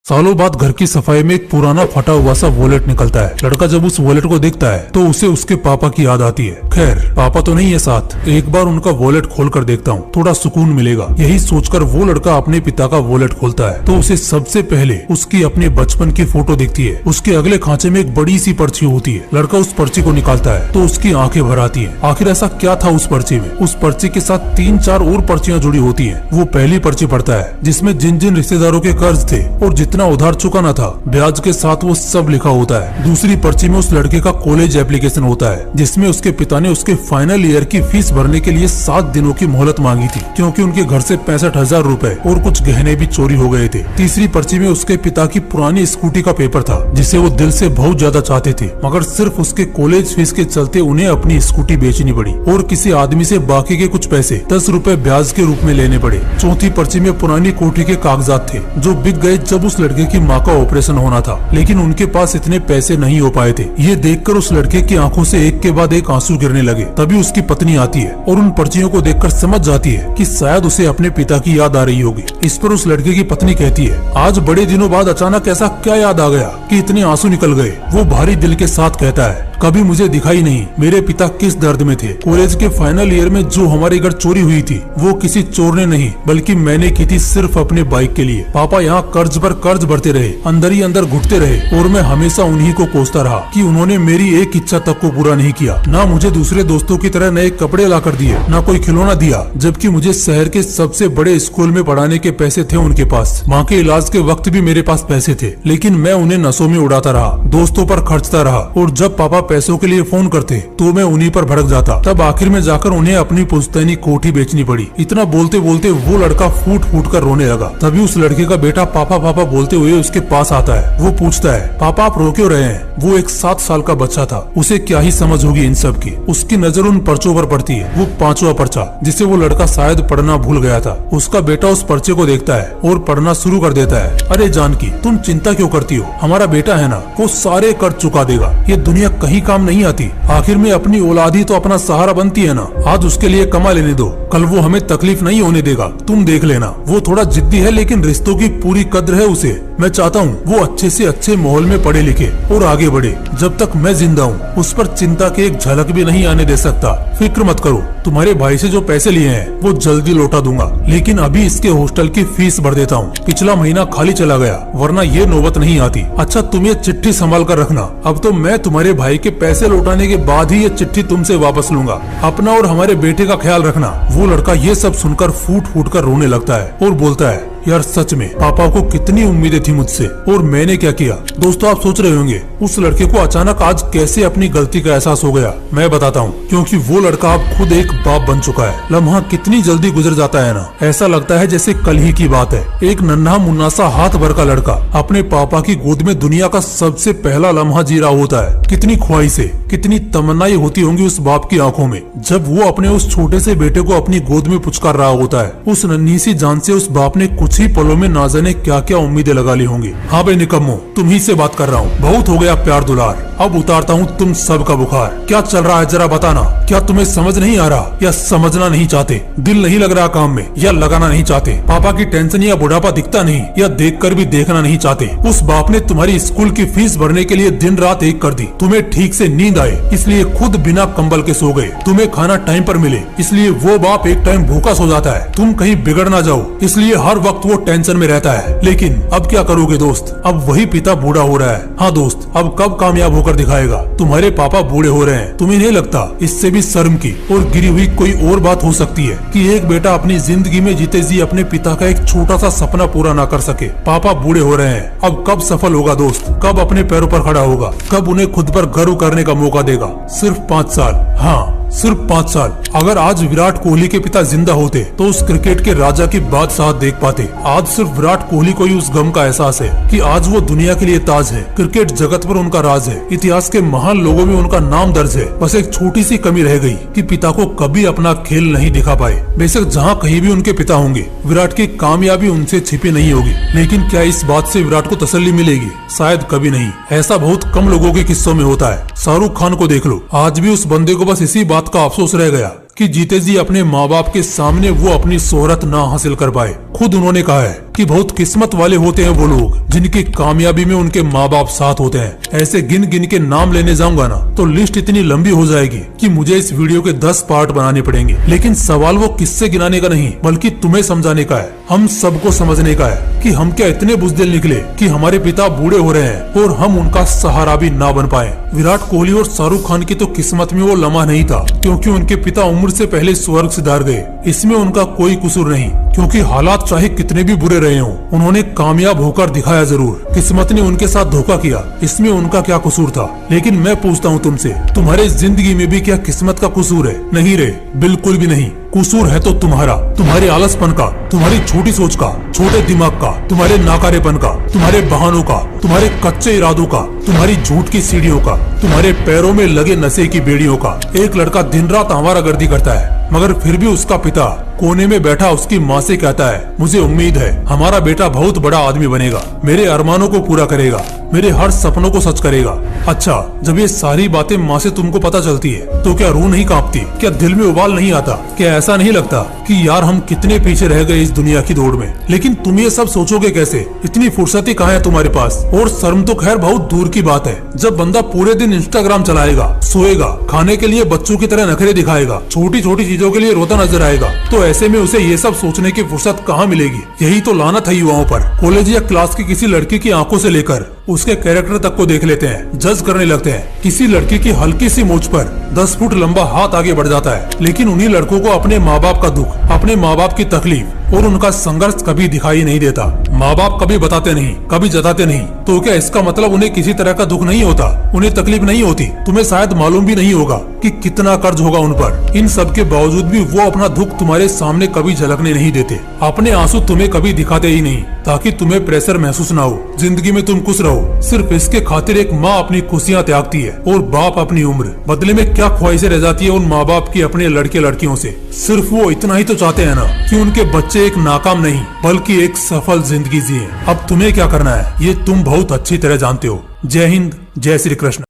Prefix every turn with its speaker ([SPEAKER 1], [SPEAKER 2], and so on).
[SPEAKER 1] सालों बाद घर की सफाई में एक पुराना फटा हुआ सा वॉलेट निकलता है। लड़का जब उस वॉलेट को देखता है तो उसे उसके पापा की याद आती है। खैर पापा तो नहीं है साथ, एक बार उनका वॉलेट खोल कर देखता हूँ, थोड़ा सुकून मिलेगा। यही सोचकर वो लड़का अपने पिता का वॉलेट खोलता है तो उसे सबसे पहले उसकी अपने बचपन की फोटो दिखती है। उसके अगले खांचे में एक बड़ी सी पर्ची होती है। लड़का उस पर्ची को निकालता है तो उसकी आंखें भर आती है। आखिर ऐसा क्या था उस पर्ची में? उस पर्ची के साथ 3-4 और पर्चियां जुड़ी होती है। वो पहली पर्ची पढ़ता है जिसमें जिन जिन रिश्तेदारों के कर्ज थे और जितना उधार चुकाना था ब्याज के साथ वो सब लिखा होता है। दूसरी पर्ची में उस लड़के का कॉलेज एप्लीकेशन होता है जिसमें उसके पिता ने उसके फाइनल ईयर की फीस भरने के लिए 7 दिनों की मोहलत मांगी थी क्योंकि उनके घर से 65,000 रुपए और कुछ गहने भी चोरी हो गए थे। तीसरी पर्ची में उसके पिता की पुरानी स्कूटी का पेपर था जिसे वो दिल से बहुत ज्यादा चाहते थे, मगर सिर्फ उसके कॉलेज फीस के चलते उन्हें अपनी स्कूटी बेचनी पड़ी और किसी आदमी से बाकी के कुछ पैसे 10 रुपए ब्याज के रूप में लेने पड़े। चौथी पर्ची में पुरानी कोठी के कागजात थे जो बिक गए जब उस लड़के की माँ का ऑपरेशन होना था, लेकिन उनके पास इतने पैसे नहीं हो पाए थे। ये देखकर उस लड़के की आंखों से एक के बाद एक आंसू गिरने लगे। तभी उसकी पत्नी आती है और उन पर्चियों को देखकर समझ जाती है कि शायद उसे अपने पिता की याद आ रही होगी। इस पर उस लड़के की पत्नी कहती है, आज बड़े दिनों बाद अचानक ऐसा क्या याद आ गया कि इतने आंसू निकल गए? वो भारी दिल के साथ कहता है, कभी मुझे दिखाई नहीं मेरे पिता किस दर्द में थे। कॉलेज के फाइनल ईयर में जो हमारे घर चोरी हुई थी वो किसी चोर ने नहीं बल्कि मैंने की थी, सिर्फ अपने बाइक के लिए। पापा यहाँ कर्ज पर कर्ज भरते रहे, अंदर ही अंदर घुटते रहे और मैं हमेशा उन्हीं को कोसता रहा कि उन्होंने मेरी एक इच्छा तक को पूरा नहीं किया। ना मुझे दूसरे दोस्तों की तरह नए कपड़े ला कर दिए, ना कोई खिलौना दिया, जबकि मुझे शहर के सबसे बड़े स्कूल में पढ़ाने के पैसे थे उनके पास। माँ के इलाज के वक्त भी मेरे पास पैसे थे, लेकिन मैं उन्हें नशों में उड़ाता रहा, दोस्तों पर खर्चता रहा और जब पापा पैसों के लिए फोन करते तो मैं उन्हीं पर भड़क जाता। तब आखिर में जाकर उन्हें अपनी पुश्तैनी कोठी बेचनी पड़ी। इतना बोलते बोलते वो लड़का फूट फूट कर रोने लगा। तभी उस लड़के का बेटा पापा पापा बोलते हुए उसके पास आता है। वो पूछता है, पापा आप रो क्यों रहे हैं? वो एक 7 साल का बच्चा था, उसे क्या ही समझ होगी इन सब की। उसकी नजर उन पर्चों पर पड़ती है, वो 5वां पर्चा जिसे वो लड़का शायद पढ़ना भूल गया था। उसका बेटा उस पर्चे को देखता है और पढ़ना शुरू कर देता है। अरे जानकी, तुम चिंता क्यों करती हो? हमारा बेटा है ना, वो सारे कर्ज चुका देगा। ये दुनिया कहीं काम नहीं आती। आखिर में अपनी औलाद ही तो अपना सहारा बनती है ना। आज उसके लिए कमा लेने दो, कल वो हमें तकलीफ नहीं होने देगा, तुम देख लेना। वो थोड़ा जिद्दी है लेकिन रिश्तों की पूरी कद्र है उसे। मैं चाहता हूँ वो अच्छे से अच्छे माहौल में पढ़े लिखे और आगे बढ़े। जब तक मैं जिंदा हूँ उस पर चिंता की एक झलक भी नहीं आने दे सकता। फिक्र मत करो, तुम्हारे भाई से जो पैसे लिए हैं वो जल्दी लौटा दूंगा, लेकिन अभी इसके हॉस्टल की फीस भर देता हूँ। पिछला महीना खाली चला गया, वरना ये नौबत नहीं आती। अच्छा तुम ये चिट्ठी संभाल कर रखना। अब तो मैं तुम्हारे भाई के पैसे लौटाने के बाद ही ये चिट्ठी तुमसे वापस लूंगा। अपना और हमारे बेटे का ख्याल रखना। वो लड़का ये सब सुनकर फूट फूट कर रोने लगता है और बोलता है, यार सच में पापा को कितनी उम्मीदें थी मुझसे और मैंने क्या किया। दोस्तों आप सोच रहे होंगे उस लड़के को अचानक आज कैसे अपनी गलती का एहसास हो गया। मैं बताता हूँ, क्योंकि वो लड़का अब खुद एक बाप बन चुका है। लम्हा कितनी जल्दी गुजर जाता है ना, ऐसा लगता है जैसे कल ही की बात है। एक नन्हा मुन्ना सा हाथ भर का लड़का अपने पापा की गोद में दुनिया का सबसे पहला लम्हा जी रहा होता है। कितनी ख्वाहिशें, कितनी तमन्नाएं होती होंगी उस बाप की आंखों में जब वो अपने उस छोटे से बेटे को अपनी गोद में पुचकार रहा होता है। उस नन्ही सी जान से उस बाप ने कुछ ही पलों में ना जाने क्या क्या उम्मीदें लगा ली होंगी। हाँ भाई निकम्मो, तुम ही से बात कर रहा हूँ। बहुत हो गया प्यार दुलार, अब उतारता हूँ तुम सब का बुखार। क्या चल रहा है जरा बताना? क्या तुम्हें समझ नहीं आ रहा या समझना नहीं चाहते? दिल नहीं लग रहा काम में या लगाना नहीं चाहते? पापा की टेंशन या बुढ़ापा दिखता नहीं या देखकर भी देखना नहीं चाहते? उस बाप ने तुम्हारी स्कूल की फीस भरने के लिए दिन रात एक कर दी। तुम्हें ठीक से नींद आए इसलिए खुद बिना कंबल के सो गए। तुम्हें खाना टाइम पर मिले इसलिए वो बाप एक टाइम भूखा सो जाता है। तुम कहीं बिगड़ ना जाओ इसलिए हर वक्त वो टेंशन में रहता है। लेकिन अब क्या करोगे दोस्त, अब वही पिता बूढ़ा हो रहा है। हाँ दोस्त, अब कब कामयाब होकर दिखाएगा? तुम्हारे पापा बूढ़े हो रहे हैं। तुम्हें नहीं लगता इससे भी शर्म की और गिरी हुई कोई और बात हो सकती है कि एक बेटा अपनी जिंदगी में जीते जी अपने पिता का एक छोटा सा सपना पूरा ना कर सके? पापा बूढ़े हो रहे हैं, अब कब सफल होगा दोस्त? कब अपने पैरों पर खड़ा होगा? कब उन्हें खुद पर गर्व करने का मौका देगा? सिर्फ 5 साल, हाँ सिर्फ 5 साल। अगर आज विराट कोहली के पिता जिंदा होते तो उस क्रिकेट के राजा की बादशाह देख पाते। आज सिर्फ विराट कोहली को ही उस गम का एहसास है कि आज वो दुनिया के लिए ताज है। क्रिकेट जगत पर उनका राज है, इतिहास के महान लोगों में उनका नाम दर्ज है। बस एक छोटी सी कमी रह गई कि पिता को कभी अपना खेल नहीं दिखा पाए। बेशक जहाँ कहीं भी उनके पिता होंगे विराट की कामयाबी उनसे छिपी नहीं होगी, लेकिन क्या इस बात से विराट को तसल्ली मिलेगी? शायद कभी नहीं। ऐसा बहुत कम लोगों के किस्सों में होता है। शाहरुख खान को देख लो, आज भी उस बंदे को बस इसी बात का अफसोस रह गया कि जीते जी अपने माँ बाप के सामने वो अपनी शोहरत ना हासिल कर पाए। खुद उन्होंने कहा है, कि बहुत किस्मत वाले होते हैं वो लोग जिनकी कामयाबी में उनके माँ बाप साथ होते हैं। ऐसे गिन गिन के नाम लेने जाऊंगा ना तो लिस्ट इतनी लंबी हो जाएगी कि मुझे इस वीडियो के 10 पार्ट बनाने पड़ेंगे। लेकिन सवाल वो किससे गिनाने का नहीं बल्कि तुम्हें समझाने का है, हम सबको समझने का है कि हम क्या इतने बुज़दिल निकले कि हमारे पिता बूढ़े हो रहे हैं और हम उनका सहारा भी ना बन पाए। विराट कोहली और शाहरुख खान की तो किस्मत में वो लम्हा नहीं था क्योंकि उनके पिता उम्र से पहले स्वर्ग सिधार गए। इसमें उनका कोई कसूर नहीं क्योंकि हालात चाहे कितने भी बुरे रहे हों उन्होंने कामयाब होकर दिखाया जरूर। किस्मत ने उनके साथ धोखा किया, इसमें उनका क्या कसूर था। लेकिन मैं पूछता हूँ तुमसे, तुम्हारे जिंदगी में भी क्या किस्मत का कसूर है? नहीं रे, बिल्कुल भी नहीं। कसूर है तो तुम्हारा, तुम्हारे आलसपन का, तुम्हारी छोटी सोच का, छोटे दिमाग का, तुम्हारे नाकारेपन का, तुम्हारे बहानों का, तुम्हारे कच्चे इरादों का, तुम्हारी झूठ की सीढ़ियों का, तुम्हारे पैरों में लगे नशे की बेड़ियों का। एक लड़का दिन रात आवारागर्दी करता है मगर फिर भी उसका पिता कोने में बैठा उसकी माँ से कहता है, मुझे उम्मीद है हमारा बेटा बहुत बड़ा आदमी बनेगा, मेरे अरमानों को पूरा करेगा, मेरे हर सपनों को सच करेगा। अच्छा, जब ये सारी बातें माँ से तुमको पता चलती है तो क्या रूह नहीं कांपती? क्या दिल में उबाल नहीं आता? क्या ऐसा नहीं लगता कि यार हम कितने पीछे रह गए इस दुनिया की दौड़ में? लेकिन तुम ये सब सोचोगे कैसे? इतनी फुर्सती कहाँ है तुम्हारे पास? और शर्म तो खैर बहुत दूर की बात है। जब बंदा पूरे दिन इंस्टाग्राम चलाएगा, सोएगा, खाने के लिए बच्चों की तरह नखरे दिखाएगा, छोटी छोटी चीजों के लिए रोता नजर आएगा, तो ऐसे में उसे ये सब सोचने की फुर्सत कहाँ मिलेगी? यही तो लानत है युवाओं पर। कॉलेज या क्लास की किसी लड़की की आंखों से लेकर उसके कैरेक्टर तक को देख लेते हैं, जज करने लगते हैं। किसी लड़की की हल्की सी मूंछ पर 10 फुट लंबा हाथ आगे बढ़ जाता है। लेकिन उन्हीं लड़कों को अपने माँ बाप का दुख, अपने माँ बाप की तकलीफ और उनका संघर्ष कभी दिखाई नहीं देता। माँ बाप कभी बताते नहीं, कभी जताते नहीं। तो क्या इसका मतलब उन्हें किसी तरह का दुख नहीं होता, उन्हें तकलीफ नहीं होती? तुम्हें शायद मालूम भी नहीं होगा कि कितना कर्ज होगा उन पर। इन सब के बावजूद भी वो अपना दुख तुम्हारे सामने कभी झलकने नहीं देते। अपने आंसू तुम्हें कभी दिखाते ही नहीं ताकि तुम्हें प्रेशर महसूस ना हो। जिंदगी में तुम खुश रहो, सिर्फ इसके खातिर एक माँ अपनी खुशियाँ त्यागती है और बाप अपनी उम्र। बदले में क्या ख्वाहिशें रह जाती है उन माँ बाप की अपने लड़के लड़कियों से? सिर्फ वो इतना ही तो चाहते हैं ना कि उनके बच्चे एक नाकाम नहीं बल्कि एक सफल जिंदगी जिए। अब तुम्हें क्या करना है ये तुम बहुत अच्छी तरह जानते हो। जय हिंद, जय श्री कृष्ण।